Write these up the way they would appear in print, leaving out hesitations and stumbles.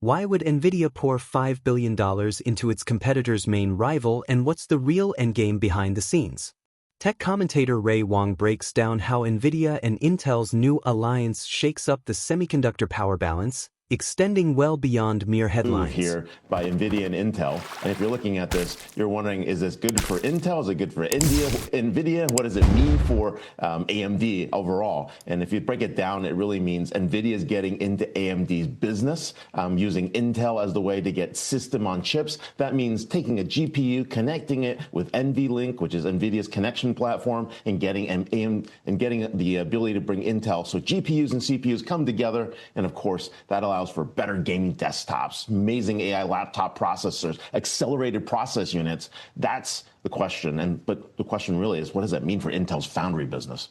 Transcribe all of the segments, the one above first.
Why would Nvidia pour $5 billion into its competitor's main rival, and what's the real endgame behind the scenes? Tech commentator Wang breaks down how Nvidia and Intel's new alliance shakes up the semiconductor power balance, extending well beyond mere headlines. Here by Nvidia and Intel. And if you're looking at this, you're wondering, is this good for Intel? Is it good for Nvidia? What does it mean for AMD overall? And if you break it down, it really means Nvidia is getting into AMD's business, using Intel as the way to get system on chips. That means taking a GPU, connecting it with NVLink, which is Nvidia's connection platform, and getting the ability to bring Intel. So GPUs and CPUs come together, and of course, that allows for better gaming desktops, amazing AI laptop processors, accelerated process units. That's the question. But the question really is, what does that mean for Intel's foundry business?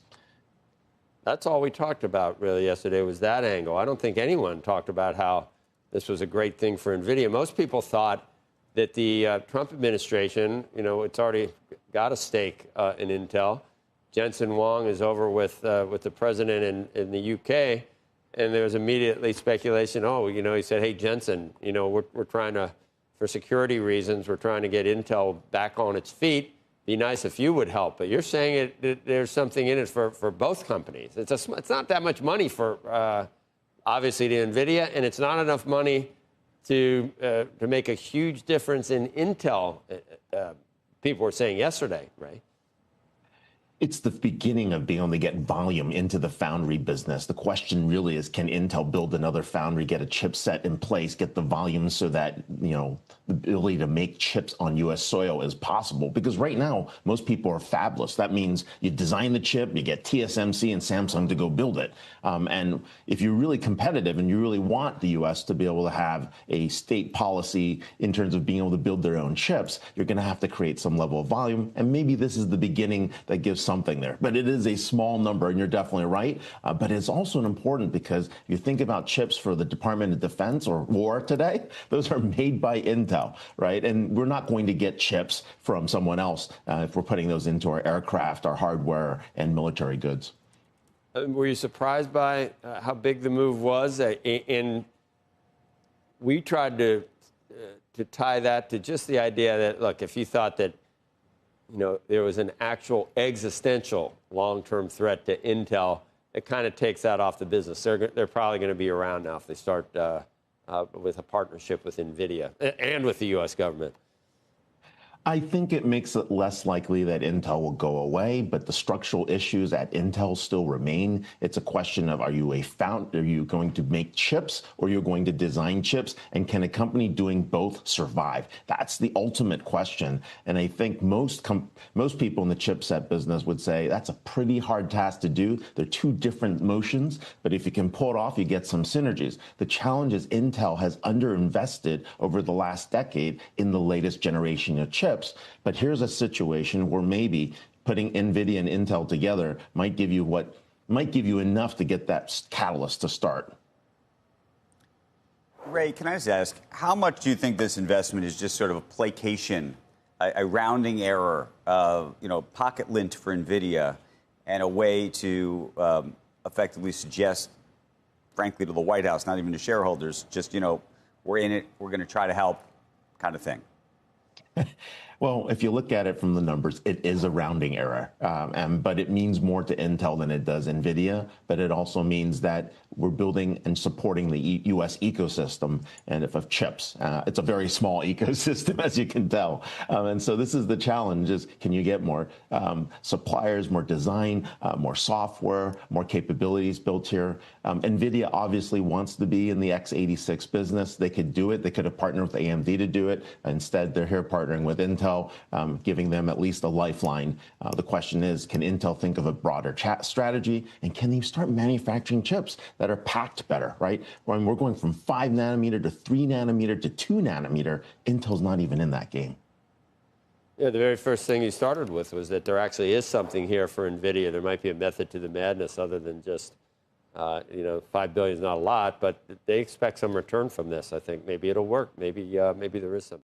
That's all we talked about really yesterday, was that angle. I don't think anyone talked about how this was a great thing for Nvidia. Most people thought that the Trump administration, it's already got a stake in Intel. Jensen Wang is over with the president in the UK. And there was immediately speculation, he said, hey, Jensen, we're trying to, for security reasons, we're trying to get Intel back on its feet. Be nice if you would help. But you're saying there's something in it for both companies. It's not that much money for, obviously, to Nvidia, and it's not enough money to make a huge difference in Intel, people were saying yesterday, right? It's the beginning of being able to get volume into the foundry business. The question really is, can Intel build another foundry, get a chipset in place, get the volume so that, the ability to make chips on U.S. soil is possible? Because right now, most people are fabless. That means you design the chip, you get TSMC and Samsung to go build it. And if you're really competitive and you really want the U.S. to be able to have a state policy in terms of being able to build their own chips, you're going to have to create some level of volume. And maybe this is the beginning that gives something there. But it is a small number, and you're definitely right. But it's also important because if you think about chips for the Department of Defense or war today, those are made by Intel, right? And we're not going to get chips from someone else if we're putting those into our aircraft, our hardware, and military goods. Were you surprised by how big the move was? And we tried to tie that to just the idea that, look, if you thought that there was an actual existential long-term threat to Intel, it kind of takes that off the business. They're probably going to be around now if they start with a partnership with Nvidia and with the U.S. government. I think it makes it less likely that Intel will go away, but the structural issues at Intel still remain. It's a question of, are you going to make chips, or you're going to design chips, and can a company doing both survive? That's the ultimate question. And I think most people in the chipset business would say that's a pretty hard task to do. They're two different motions, but if you can pull it off, you get some synergies. The challenge is Intel has underinvested over the last decade in the latest generation of chips. But here's a situation where maybe putting Nvidia and Intel together might give you enough to get that catalyst to start. Ray, can I just ask, how much do you think this investment is just sort of a placation, a rounding error, pocket lint for Nvidia, and a way to effectively suggest, frankly, to the White House, not even to shareholders, just, we're in it, we're going to try to help kind of thing? Well, if you look at it from the numbers, it is a rounding error, but it means more to Intel than it does Nvidia. But it also means that we're building and supporting the U.S. ecosystem and of chips. It's a very small ecosystem, as you can tell. And so this is the challenge: is can you get more suppliers, more design, more software, more capabilities built here? Nvidia obviously wants to be in the x86 business. They could do it. They could have partnered with AMD to do it. Instead, they're here partnering with Intel, giving them at least a lifeline. The question is, can Intel think of a broader strategy, and can they start manufacturing chips that are packed better, right? When we're going from 5 nanometer to 3 nanometer to 2 nanometer, Intel's not even in that game. Yeah, the very first thing you started with was that there actually is something here for Nvidia. There might be a method to the madness other than just, $5 billion is not a lot, but they expect some return from this. I think maybe it'll work. Maybe there is some.